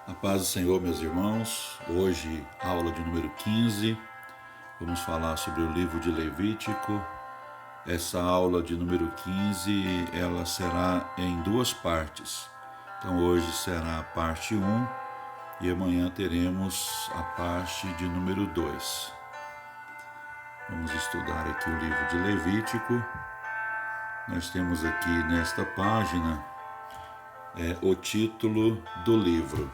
A paz do Senhor, meus irmãos. Hoje, aula de número 15. Vamos falar sobre o livro de Levítico. Essa aula de número 15, ela será em duas partes. Então, hoje será a parte 1 e amanhã teremos a parte de número 2. Vamos estudar aqui o livro de Levítico. Nós temos aqui nesta página o título do livro.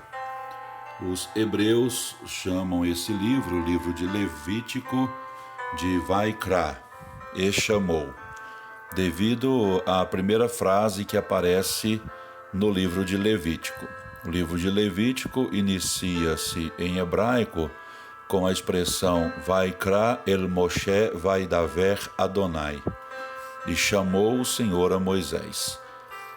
Os hebreus chamam esse livro, o livro de Levítico, de Vaikra, e chamou, devido à primeira frase que aparece no livro de Levítico. O livro de Levítico inicia-se em hebraico com a expressão Vaikra el Moshe Vaidaver Adonai, e chamou o Senhor a Moisés.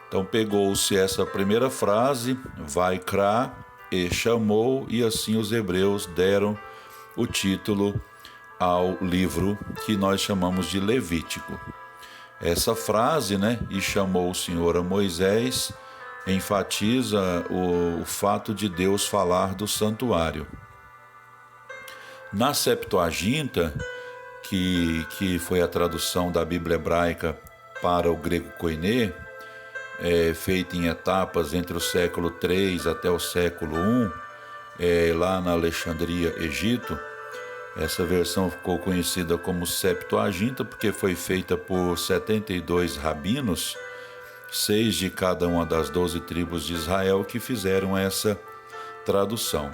Então pegou-se essa primeira frase, Vaikra, e chamou, e assim os hebreus deram o título ao livro que nós chamamos de Levítico. Essa frase, e chamou o Senhor a Moisés, enfatiza o fato de Deus falar do santuário. Na Septuaginta, que foi a tradução da Bíblia hebraica para o grego koiné, feita em etapas entre o século III até o século I, lá na Alexandria, Egito. Essa versão ficou conhecida como Septuaginta porque foi feita por 72 rabinos, 6 de cada uma das 12 tribos de Israel, que fizeram essa tradução.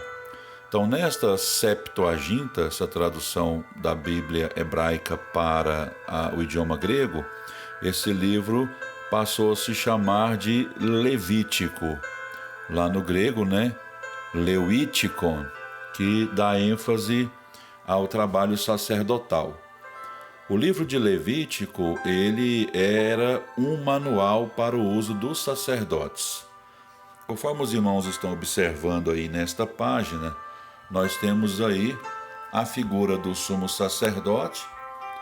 Então, nesta Septuaginta, essa tradução da Bíblia hebraica para o idioma grego, esse livro passou a se chamar de Levítico. Lá no grego, Leuítikon, que dá ênfase ao trabalho sacerdotal. O livro de Levítico, ele era um manual para o uso dos sacerdotes. Conforme os irmãos estão observando aí nesta página, nós temos aí a figura do sumo sacerdote,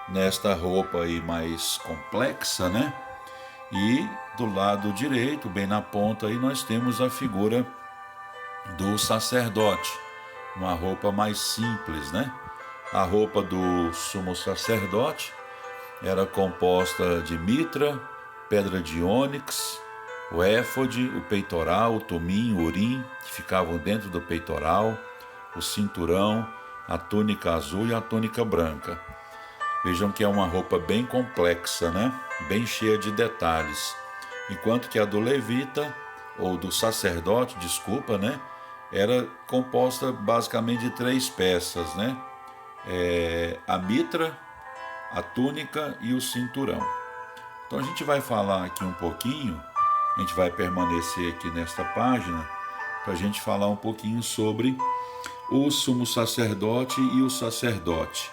nesta roupa aí mais complexa, E do lado direito, bem na ponta, aí nós temos a figura do sacerdote, uma roupa mais simples, A roupa do sumo sacerdote era composta de mitra, pedra de ônix, o éfode, o peitoral, o tumim, o urim, que ficavam dentro do peitoral, o cinturão, a túnica azul e a túnica branca. Vejam que é uma roupa bem complexa, Bem cheia de detalhes. Enquanto que a do levita, ou do sacerdote, era composta basicamente de 3 peças, A mitra, a túnica e o cinturão. Então a gente vai falar aqui um pouquinho, a gente vai permanecer aqui nesta página, para a gente falar um pouquinho sobre o sumo sacerdote e o sacerdote.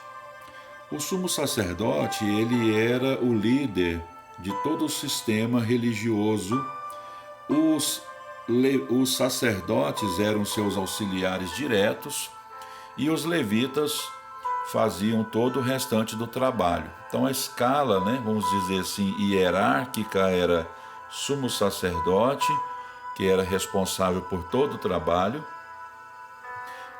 O sumo sacerdote, ele era o líder de todo o sistema religioso. Os sacerdotes eram seus auxiliares diretos e os levitas faziam todo o restante do trabalho. Então a escala, vamos dizer assim, hierárquica era sumo sacerdote, que era responsável por todo o trabalho,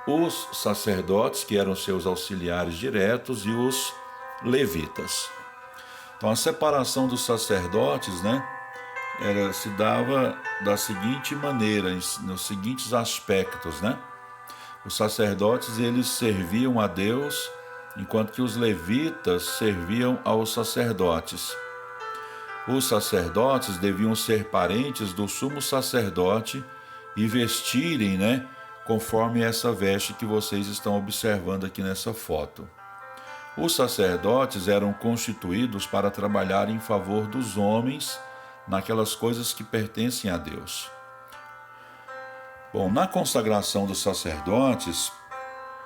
os sacerdotes, que eram seus auxiliares diretos, e os levitas. Então a separação dos sacerdotes, se dava da seguinte maneira, nos seguintes aspectos, Os sacerdotes, eles serviam a Deus, enquanto que os levitas serviam aos sacerdotes. Os sacerdotes deviam ser parentes do sumo sacerdote e vestirem, conforme essa veste que vocês estão observando aqui nessa foto. Os sacerdotes eram constituídos para trabalhar em favor dos homens naquelas coisas que pertencem a Deus. Bom, na consagração dos sacerdotes,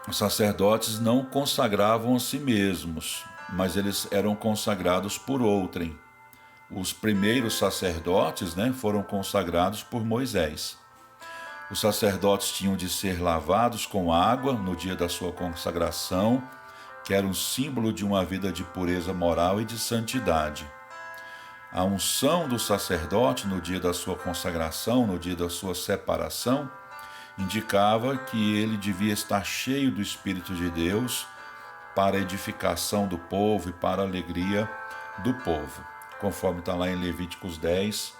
os sacerdotes não consagravam a si mesmos, mas eles eram consagrados por outrem. Os primeiros sacerdotes, foram consagrados por Moisés. Os sacerdotes tinham de ser lavados com água no dia da sua consagração, que era um símbolo de uma vida de pureza moral e de santidade. A unção do sacerdote no dia da sua consagração, no dia da sua separação, indicava que ele devia estar cheio do Espírito de Deus para a edificação do povo e para a alegria do povo, conforme está lá em Levítico 10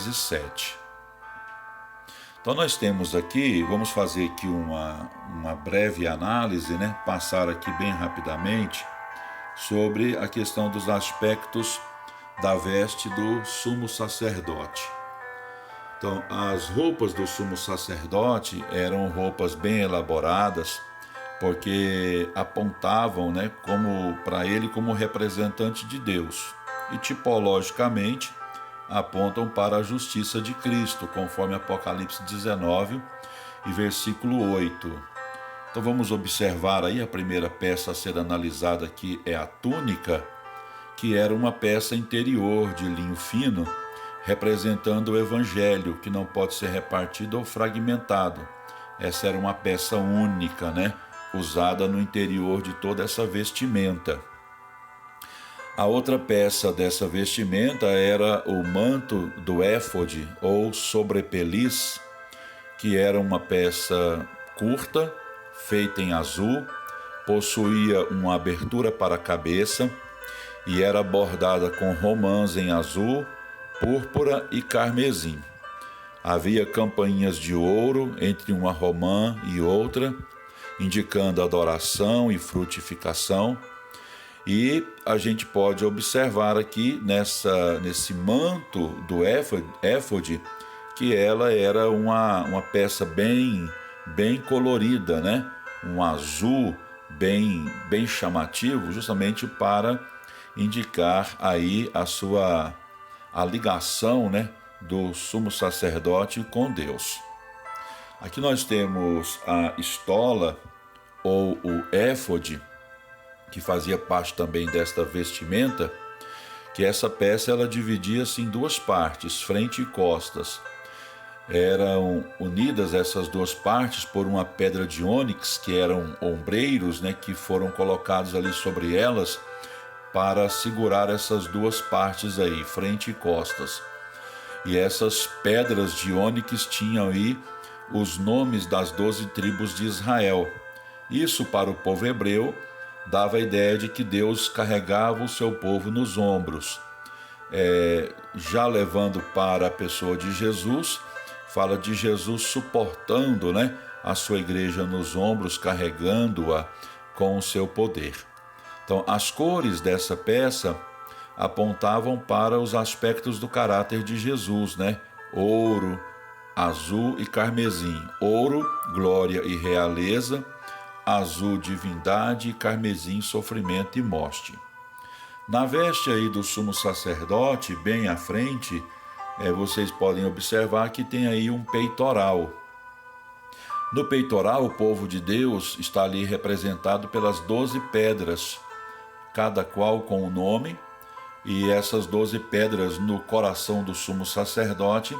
e 7. Então nós temos aqui, vamos fazer aqui uma breve análise, passar aqui bem rapidamente sobre a questão dos aspectos da veste do sumo sacerdote. Então, as roupas do sumo sacerdote eram roupas bem elaboradas, porque apontavam, como para ele como representante de Deus, e tipologicamente apontam para a justiça de Cristo, conforme Apocalipse 19 e versículo 8. Então vamos observar aí a primeira peça a ser analisada aqui é a túnica, que era uma peça interior de linho fino, representando o evangelho, que não pode ser repartido ou fragmentado. Essa era uma peça única, usada no interior de toda essa vestimenta. A outra peça dessa vestimenta era o manto do éfode, ou sobrepeliz, que era uma peça curta, feita em azul, possuía uma abertura para a cabeça e era bordada com romãs em azul, púrpura e carmesim. Havia campainhas de ouro entre uma romã e outra, indicando adoração e frutificação. E a gente pode observar aqui nesse manto do éfode que ela era uma peça bem colorida, um azul bem chamativo, justamente para indicar aí a ligação, do sumo sacerdote com Deus. Aqui nós temos a estola ou o éfode, que fazia parte também desta vestimenta, que essa peça ela dividia-se em duas partes, frente e costas. Eram unidas essas duas partes por uma pedra de ônix, que eram ombreiros, que foram colocados ali sobre elas para segurar essas duas partes aí, frente e costas. E essas pedras de ônix tinham aí os nomes das 12 tribos de Israel. Isso, para o povo hebreu, dava a ideia de que Deus carregava o seu povo nos ombros. Já levando para a pessoa de Jesus, fala de Jesus suportando, a sua igreja nos ombros, carregando-a com o seu poder. Então, as cores dessa peça apontavam para os aspectos do caráter de Jesus, Ouro, azul e carmesim. Ouro, glória e realeza. Azul, divindade, e carmesim, sofrimento e morte. Na veste aí do sumo sacerdote, bem à frente, vocês podem observar que tem aí um peitoral. No peitoral, o povo de Deus está ali representado pelas 12 pedras, cada qual com um nome, e essas 12 pedras no coração do sumo sacerdote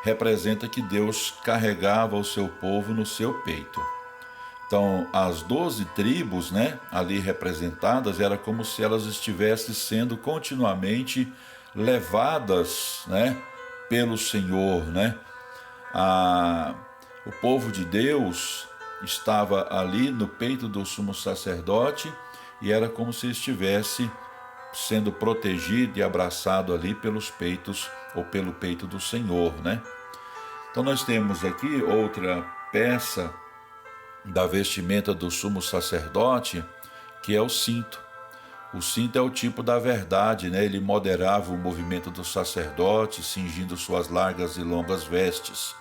representa que Deus carregava o seu povo no seu peito. Então, as 12 tribos, ali representadas, era como se elas estivessem sendo continuamente levadas, pelo Senhor, O povo de Deus estava ali no peito do sumo sacerdote e era como se estivesse sendo protegido e abraçado ali pelos peitos ou pelo peito do Senhor, Então, nós temos aqui outra peça da vestimenta do sumo sacerdote, que é o cinto. O cinto é o tipo da verdade, Ele moderava o movimento do sacerdote, cingindo suas largas e longas vestes.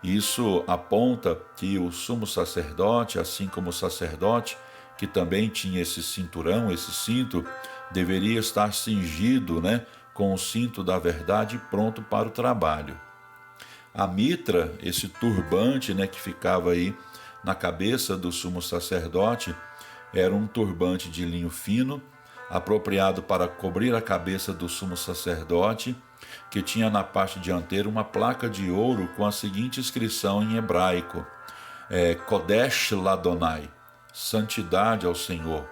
Isso aponta que o sumo sacerdote, assim como o sacerdote, que também tinha esse cinturão, esse cinto, deveria estar cingido, com o cinto da verdade pronto para o trabalho. A mitra, esse turbante, que ficava aí na cabeça do sumo sacerdote, era um turbante de linho fino, apropriado para cobrir a cabeça do sumo sacerdote, que tinha na parte dianteira uma placa de ouro com a seguinte inscrição em hebraico: Kodesh Ladonai, santidade ao Senhor.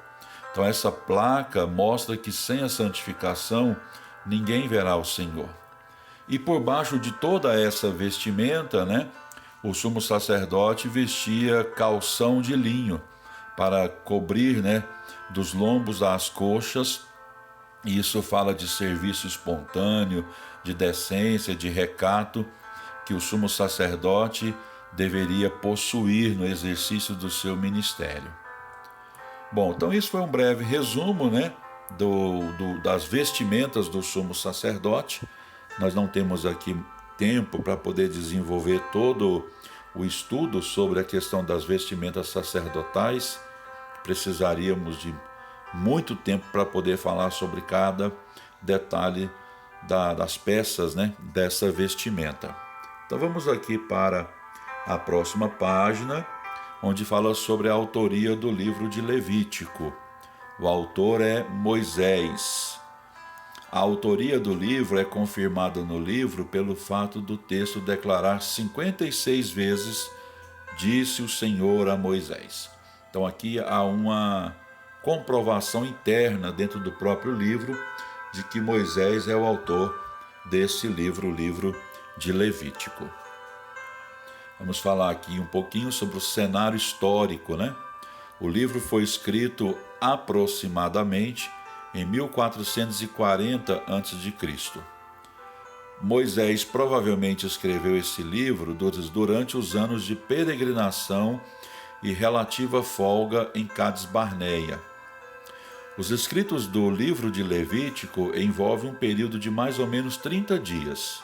Então essa placa mostra que sem a santificação ninguém verá o Senhor. E por baixo de toda essa vestimenta, o sumo sacerdote vestia calção de linho para cobrir, dos lombos às coxas. E isso fala de serviço espontâneo, de decência, de recato, que o sumo sacerdote deveria possuir no exercício do seu ministério. Bom, então isso foi um breve resumo, das vestimentas do sumo sacerdote. Nós não temos aqui tempo para poder desenvolver todo o estudo sobre a questão das vestimentas sacerdotais. Precisaríamos de muito tempo para poder falar sobre cada detalhe das peças, dessa vestimenta. Então vamos aqui para a próxima página, onde fala sobre a autoria do livro de Levítico. O autor é Moisés. A autoria do livro é confirmada no livro pelo fato do texto declarar 56 vezes: disse o Senhor a Moisés. Então aqui há uma comprovação interna dentro do próprio livro de que Moisés é o autor desse livro, o livro de Levítico. Vamos falar aqui um pouquinho sobre o cenário histórico, O livro foi escrito aproximadamente em 1440 a.C. Moisés provavelmente escreveu esse livro durante os anos de peregrinação e relativa folga em Cades Barneia. Os escritos do livro de Levítico envolvem um período de mais ou menos 30 dias,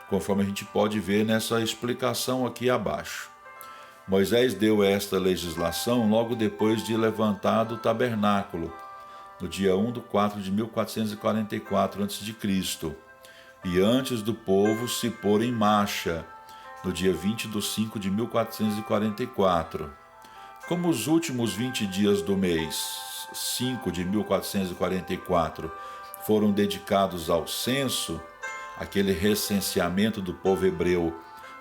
conforme a gente pode ver nessa explicação aqui abaixo. Moisés deu esta legislação logo depois de levantado o tabernáculo, no dia 1 de 4 de 1444 a.C., e antes do povo se pôr em marcha, no dia 20 de 5 de 1444. Como os últimos 20 dias do mês 5 de 1444 foram dedicados ao censo, aquele recenseamento do povo hebreu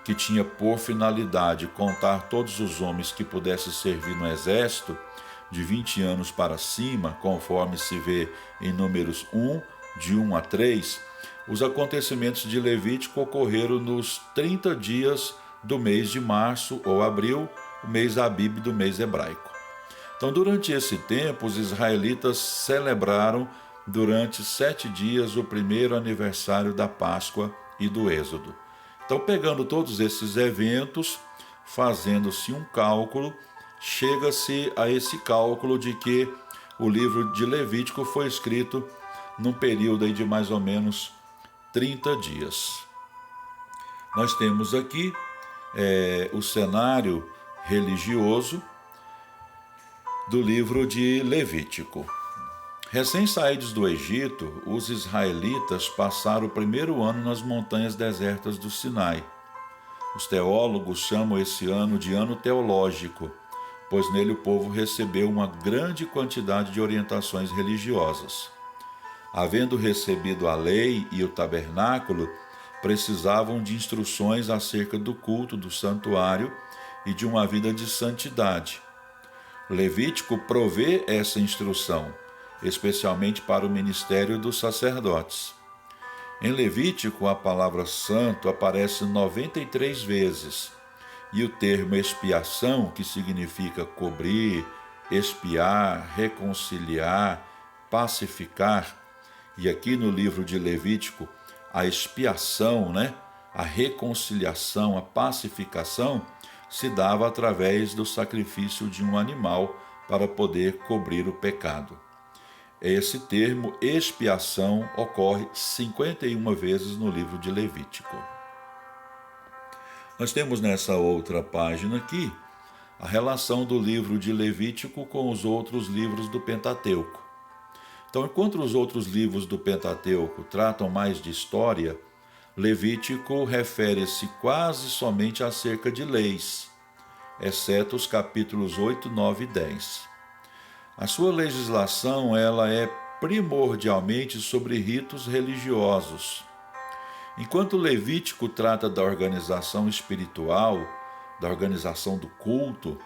que tinha por finalidade contar todos os homens que pudessem servir no exército, de 20 anos para cima, conforme se vê em Números 1, de 1 a 3, os acontecimentos de Levítico ocorreram nos 30 dias do mês de março ou abril, o mês Abib do mês hebraico. Então, durante esse tempo, os israelitas celebraram durante 7 dias o primeiro aniversário da Páscoa e do Êxodo. Então, pegando todos esses eventos, fazendo-se um cálculo, chega-se a esse cálculo de que o livro de Levítico foi escrito num período aí de mais ou menos 30 dias. Nós temos aqui o cenário religioso do livro de Levítico. Recém-saídos do Egito, os israelitas passaram o primeiro ano nas montanhas desertas do Sinai. Os teólogos chamam esse ano de ano teológico, pois nele o povo recebeu uma grande quantidade de orientações religiosas. Havendo recebido a lei e o tabernáculo, precisavam de instruções acerca do culto do santuário e de uma vida de santidade. Levítico provê essa instrução, especialmente para o ministério dos sacerdotes. Em Levítico, a palavra santo aparece 93 vezes, e o termo expiação, que significa cobrir, expiar, reconciliar, pacificar, e aqui no livro de Levítico, a expiação, a reconciliação, a pacificação, se dava através do sacrifício de um animal para poder cobrir o pecado. Esse termo expiação ocorre 51 vezes no livro de Levítico. Nós temos nessa outra página aqui a relação do livro de Levítico com os outros livros do Pentateuco. Então, enquanto os outros livros do Pentateuco tratam mais de história, Levítico refere-se quase somente acerca de leis, exceto os capítulos 8, 9 e 10. A sua legislação ela é primordialmente sobre ritos religiosos. Enquanto Levítico trata da organização espiritual, da organização do culto,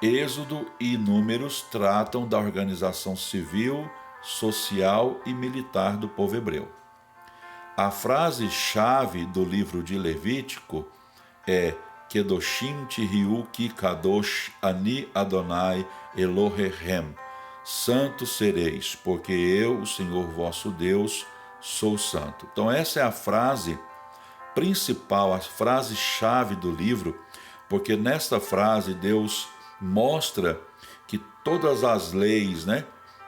Êxodo e Números tratam da organização civil, social e militar do povo hebreu. A frase-chave do livro de Levítico é Kedoshim Tiriu Ki Kadosh Ani Adonai Elohechem. Santo sereis, porque eu, o Senhor vosso Deus, sou santo. Então essa é a frase principal, a frase-chave do livro, porque nesta frase Deus mostra que todas as leis,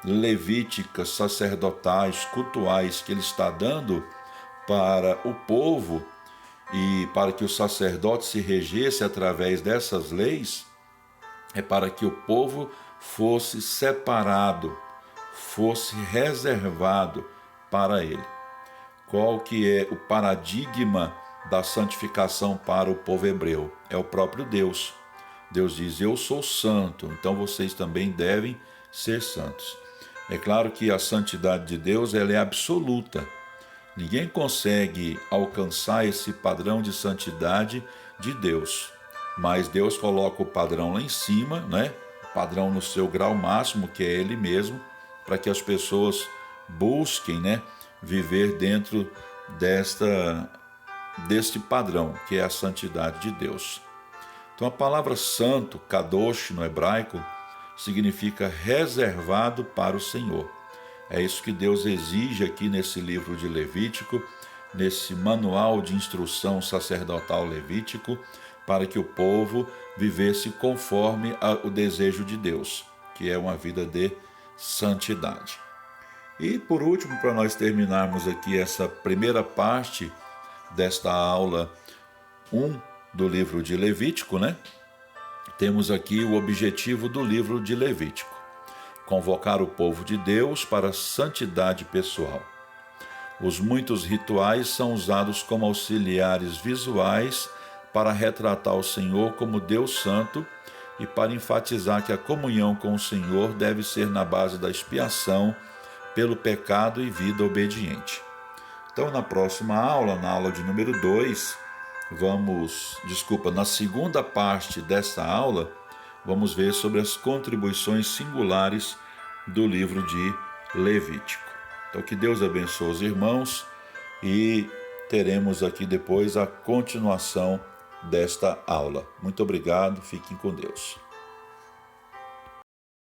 levíticas, sacerdotais, cultuais que Ele está dando para o povo e para que o sacerdote se regesse através dessas leis, é para que o povo fosse separado, fosse reservado para Ele. Qual que é o paradigma da santificação para o povo hebreu? É o próprio Deus. Deus diz, eu sou santo, então vocês também devem ser santos. É claro que a santidade de Deus ela é absoluta. Ninguém consegue alcançar esse padrão de santidade de Deus. Mas Deus coloca o padrão lá em cima, O padrão no seu grau máximo, que é Ele mesmo, para que as pessoas busquem, viver dentro deste padrão, que é a santidade de Deus. Então a palavra santo, kadosh no hebraico, significa reservado para o Senhor. É isso que Deus exige aqui nesse livro de Levítico, nesse manual de instrução sacerdotal levítico, para que o povo vivesse conforme o desejo de Deus, que é uma vida de santidade. E por último, para nós terminarmos aqui essa primeira parte desta aula 1 do livro de Levítico, temos aqui o objetivo do livro de Levítico: convocar o povo de Deus para a santidade pessoal. Os muitos rituais são usados como auxiliares visuais para retratar o Senhor como Deus Santo e para enfatizar que a comunhão com o Senhor deve ser na base da expiação pelo pecado e vida obediente. Então, na próxima aula, na aula de número 2, na segunda parte desta aula, vamos ver sobre as contribuições singulares do livro de Levítico. Então, que Deus abençoe os irmãos e teremos aqui depois a continuação desta aula. Muito obrigado, fiquem com Deus.